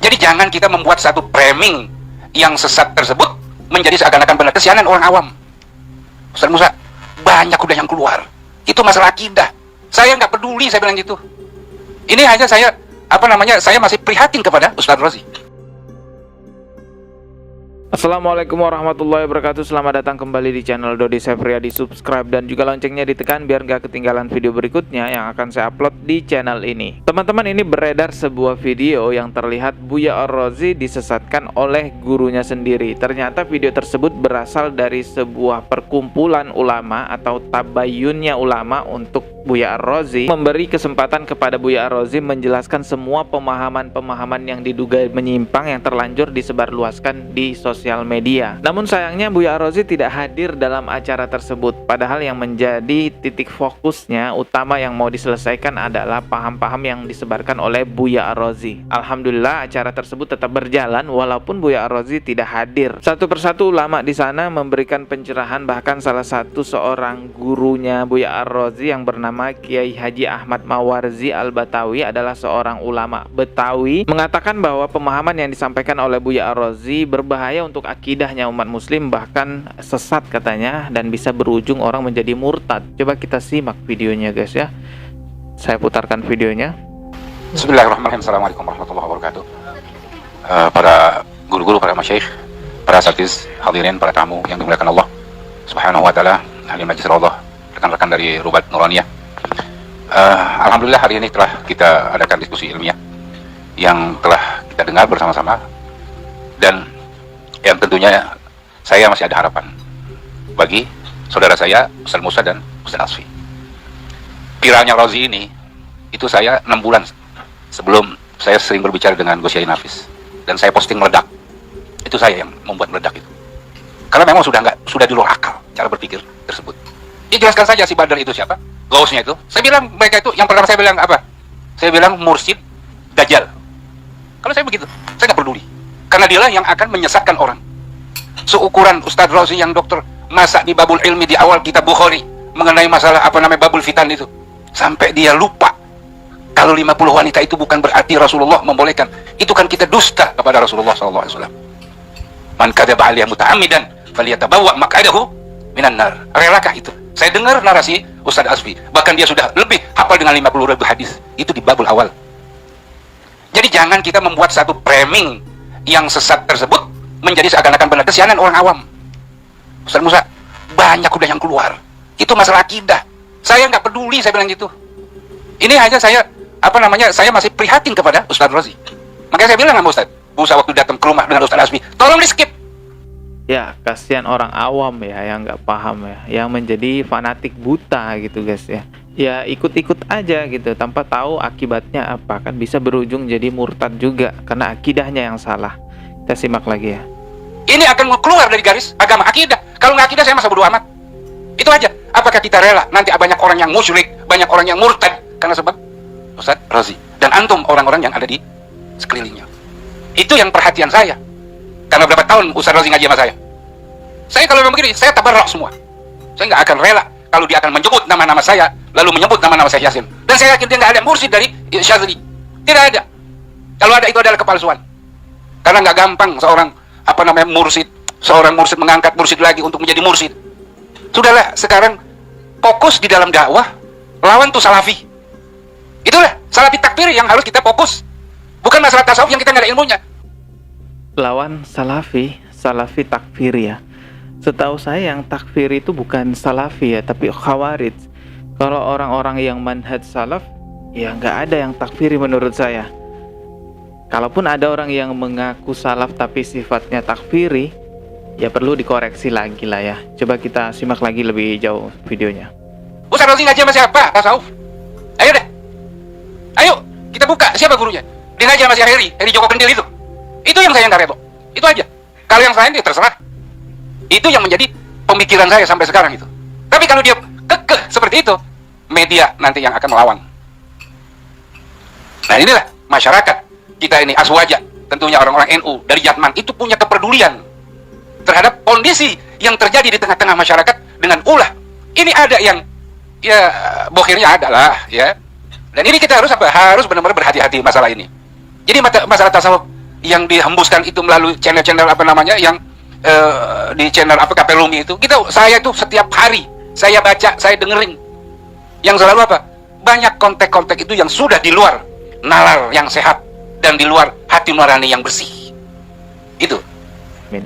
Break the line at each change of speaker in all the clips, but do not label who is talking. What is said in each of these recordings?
Jadi jangan kita membuat satu framing yang sesat tersebut menjadi seakan-akan benar. Kesianan orang awam. Ustaz Musa, banyak udah yang keluar. Itu masalah akidah. Saya nggak peduli, saya bilang gitu. Ini hanya saya, saya masih prihatin kepada Ustaz Rozi.
Assalamualaikum warahmatullahi wabarakatuh. Selamat datang kembali di channel Dodi Sefriadi. Subscribe dan juga loncengnya ditekan biar gak ketinggalan video berikutnya yang akan saya upload di channel ini. Teman-teman, ini beredar sebuah video yang terlihat Buya Ar-Razi disesatkan oleh gurunya sendiri. Ternyata video tersebut berasal dari sebuah perkumpulan ulama atau tabayunnya ulama untuk Buya Ar-Razi, memberi kesempatan kepada Buya Ar-Razi menjelaskan semua pemahaman-pemahaman yang diduga menyimpang yang terlanjur disebarluaskan di sosial media. Namun sayangnya Buya Ar-Razi tidak hadir dalam acara tersebut. Padahal yang menjadi titik fokusnya utama yang mau diselesaikan adalah paham-paham yang disebarkan oleh Buya Ar-Razi. Alhamdulillah acara tersebut tetap berjalan walaupun Buya Ar-Razi tidak hadir. Satu persatu ulama di sana memberikan pencerahan, bahkan salah satu seorang gurunya Buya Ar-Razi yang bernama Kiai Haji Ahmad Mawarzi Al-Batawi adalah seorang ulama Betawi, mengatakan bahwa pemahaman yang disampaikan oleh Buya Ar-Razi berbahaya untuk akidahnya umat muslim, bahkan sesat katanya, dan bisa berujung orang menjadi murtad. Coba kita simak videonya guys ya. Saya putarkan videonya.
Bismillahirrahmanirrahim. Assalamualaikum warahmatullahi wabarakatuh. Para guru-guru, para masyayikh, para asatiz, hadirin, para tamu yang dimuliakan Allah Subhanahu wa taala, ahli majlis Allah, rekan-rekan dari Rubat Nuraniyah. Alhamdulillah hari ini telah kita adakan diskusi ilmiah yang telah kita dengar bersama-sama, dan yang tentunya saya masih ada harapan bagi saudara saya Ustaz Musa dan Ustaz Asfi. Viralnya Rozi ini, itu saya 6 bulan sebelum saya sering berbicara dengan Gus Yai Nafis, dan saya posting meledak. Itu saya yang membuat meledak itu, karena memang sudah di luar akal cara berpikir tersebut. Jelaskan saja si Badar itu siapa, Gausnya itu. Saya bilang mereka itu, yang pertama saya bilang apa? Saya bilang mursyid Dajjal. Kalau saya begitu, saya nggak peduli, karena dialah yang akan menyesatkan orang. Seukuran Ustadz Rozi yang dokter masa di babul ilmi di awal kitab Bukhari mengenai masalah babul fitan itu, sampai dia lupa kalau 50 wanita itu bukan berarti Rasulullah membolehkan. Itu kan kita dusta kepada Rasulullah SAW. Man kadzaba alayya muta'ammidan falyatabawwa maq'adahu minan nar. Relakah itu? Saya dengar narasi Ustadz Asfi, bahkan dia sudah lebih hafal dengan 50.000 hadis. Itu di babul awal. Jadi jangan kita membuat satu framing yang sesat tersebut menjadi seakan-akan benar. Kesianan orang awam. Ustaz Musa, banyak udah yang keluar. Itu masalah akidah. Saya nggak peduli, saya bilang gitu. Ini hanya saya, saya masih prihatin kepada Ustaz Rozi. Makanya saya bilang sama Ustaz Musa waktu datang ke rumah dengan Ustaz Asfi, tolong di skip.
Ya, kasihan orang awam ya yang nggak paham ya, yang menjadi fanatik buta gitu guys ya. Ya ikut-ikut aja gitu tanpa tahu akibatnya apa, kan bisa berujung jadi murtad juga karena akidahnya yang salah. Kita simak lagi ya.
Ini akan keluar dari garis agama akidah. Kalau nggak akidah saya masa bodo amat. Itu aja. Apakah kita rela nanti banyak orang yang musyrik, banyak orang yang murtad karena sebab Ustaz Rozi dan antum orang-orang yang ada di sekelilingnya. Itu yang perhatian saya. Karena berapa tahun Ustaz Rozi ngaji sama saya. Saya kalau memang begini, saya tabarrak semua. Saya nggak akan rela kalau dia akan menyebut nama-nama saya, lalu menyebut nama-nama saya Yasin. Dan saya yakin dia nggak ada mursyid dari Syazili. Tidak ada. Kalau ada itu adalah kepalsuan. Karena nggak gampang seorang mursyid, seorang mursyid mengangkat mursyid lagi untuk menjadi mursyid. Sudahlah, sekarang fokus di dalam dakwah, lawan tuh salafi. Itulah salafi takfir yang harus kita fokus. Bukan masalah tasawuf yang kita nggak ada ilmunya.
Lawan salafi takfir ya. Setahu saya yang takfir itu bukan salafi ya, tapi khawarij. Kalau orang-orang yang manhaj salaf, ya nggak ada yang takfiri menurut saya. Kalaupun ada orang yang mengaku salaf tapi sifatnya takfiri, ya perlu dikoreksi lagi lah ya. Coba kita simak lagi lebih jauh videonya.
Ustaz Rozi ngaji sama siapa? Tasawuf. Ayo deh. Ayo, kita buka siapa gurunya. Dia ngaji sama si Heri Joko Kendil itu. Itu yang saya nggak rela. Itu aja. Kalau yang lain dia terserah. Itu yang menjadi pemikiran saya sampai sekarang itu. Tapi kalau dia kekeh seperti itu, media nanti yang akan melawan. Nah inilah masyarakat kita ini aswaja, tentunya orang-orang NU dari Jatman itu punya kepedulian terhadap kondisi yang terjadi di tengah-tengah masyarakat dengan ulah. Ini ada yang ya bohirnya adalah ya. Dan ini kita harus benar-benar berhati-hati masalah ini. Jadi masalah tasawuf yang dihembuskan itu melalui channel-channel apa namanya yang di channel apa KP Rumi itu, saya itu setiap hari saya baca, saya dengerin. Yang selalu apa? Banyak kontek-kontek itu yang sudah di luar nalar yang sehat dan di luar hati nurani yang bersih. Itu.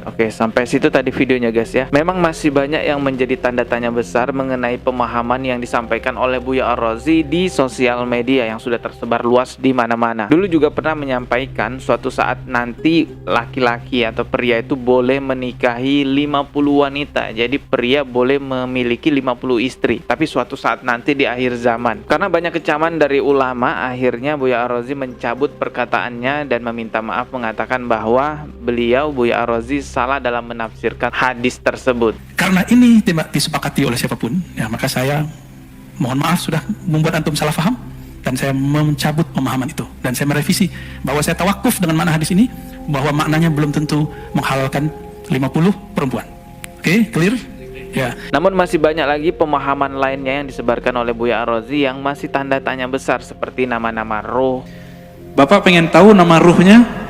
Oke, sampai situ tadi videonya guys ya. Memang masih banyak yang menjadi tanda tanya besar mengenai pemahaman yang disampaikan oleh Buya Ar-Razi di sosial media yang sudah tersebar luas di mana-mana. Dulu juga pernah menyampaikan suatu saat nanti laki-laki atau pria itu boleh menikahi 50 wanita. Jadi pria boleh memiliki 50 istri. Tapi suatu saat nanti di akhir zaman, karena banyak kecaman dari ulama, akhirnya Buya Ar-Razi mencabut perkataannya dan meminta maaf, mengatakan bahwa beliau Buya Ar-Razi salah dalam menafsirkan hadis tersebut.
Karena ini tidak disepakati oleh siapapun, ya maka saya mohon maaf sudah membuat antum salah paham, dan saya mencabut pemahaman itu, dan saya merevisi bahwa saya tawakuf dengan makna hadis ini, bahwa maknanya belum tentu menghalalkan 50 perempuan. Oke, clear? Ya.
Namun masih banyak lagi pemahaman lainnya yang disebarkan oleh Buya Ar-Razi yang masih tanda tanya besar, seperti nama-nama ruh.
Bapak pengen tahu nama ruhnya?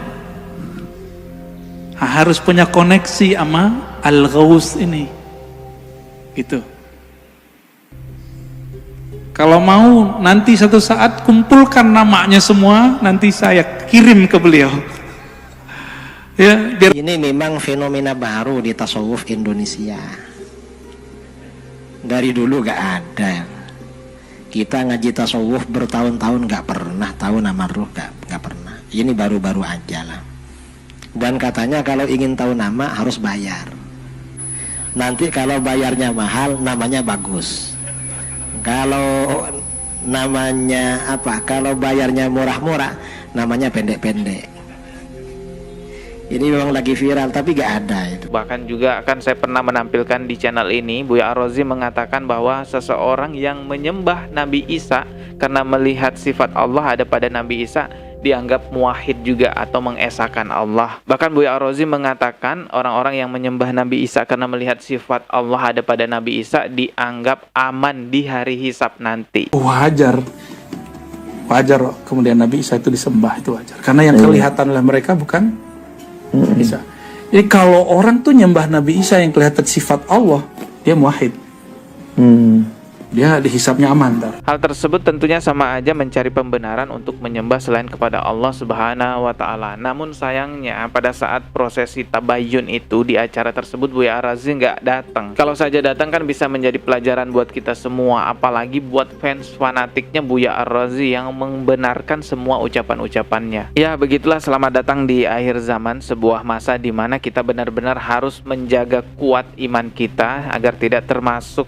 Harus punya koneksi sama Al-Ghaus ini, gitu. Kalau mau nanti satu saat kumpulkan namanya semua, nanti saya kirim ke beliau. Ya, biar...
Ini memang fenomena baru di tasawuf Indonesia. Dari dulu gak ada. Kita ngaji tasawuf bertahun-tahun gak pernah tahu nama ruh, gak pernah. Ini baru-baru aja lah. Dan katanya kalau ingin tahu nama harus bayar. Nanti kalau bayarnya mahal, namanya bagus. Kalau namanya apa? Kalau bayarnya murah-murah, namanya pendek-pendek. Ini memang lagi viral, tapi gak ada itu.
Bahkan juga akan saya pernah menampilkan di channel ini, Buya Ar-Razi mengatakan bahwa seseorang yang menyembah Nabi Isa karena melihat sifat Allah ada pada Nabi Isa dianggap muwahhid juga atau mengesahkan Allah. Bahkan Buya Ar-Razi mengatakan orang-orang yang menyembah Nabi Isa karena melihat sifat Allah ada pada Nabi Isa dianggap aman di hari hisab nanti.
Wajar kemudian Nabi Isa itu disembah, itu wajar. Karena yang kelihatan oleh mereka bukan Isa. Jadi kalau orang tuh nyembah Nabi Isa yang kelihatan sifat Allah, dia muwahhid. Dia dihisapnya aman.
Hal tersebut tentunya sama aja mencari pembenaran untuk menyembah selain kepada Allah Subhanahu wa Ta'ala. Namun sayangnya pada saat prosesi tabayun itu di acara tersebut Buya Ar-Razi nggak datang. Kalau saja datang kan bisa menjadi pelajaran buat kita semua, apalagi buat fans fanatiknya Buya Ar-Razi yang membenarkan semua ucapan-ucapannya. Ya begitulah, selamat datang di akhir zaman, sebuah masa di mana kita benar-benar harus menjaga kuat iman kita agar tidak termasuk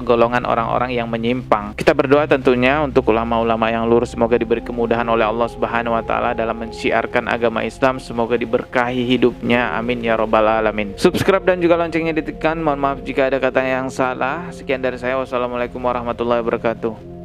golongan orang-orang yang menyimpang. Kita berdoa tentunya untuk ulama-ulama yang lurus, semoga diberi kemudahan oleh Allah Subhanahu wa Ta'ala dalam mensiarkan agama Islam, semoga diberkahi hidupnya, amin ya robbal alamin. Subscribe dan juga loncengnya ditekan. Mohon maaf jika ada kata yang salah. Sekian dari saya, wassalamualaikum warahmatullahi wabarakatuh.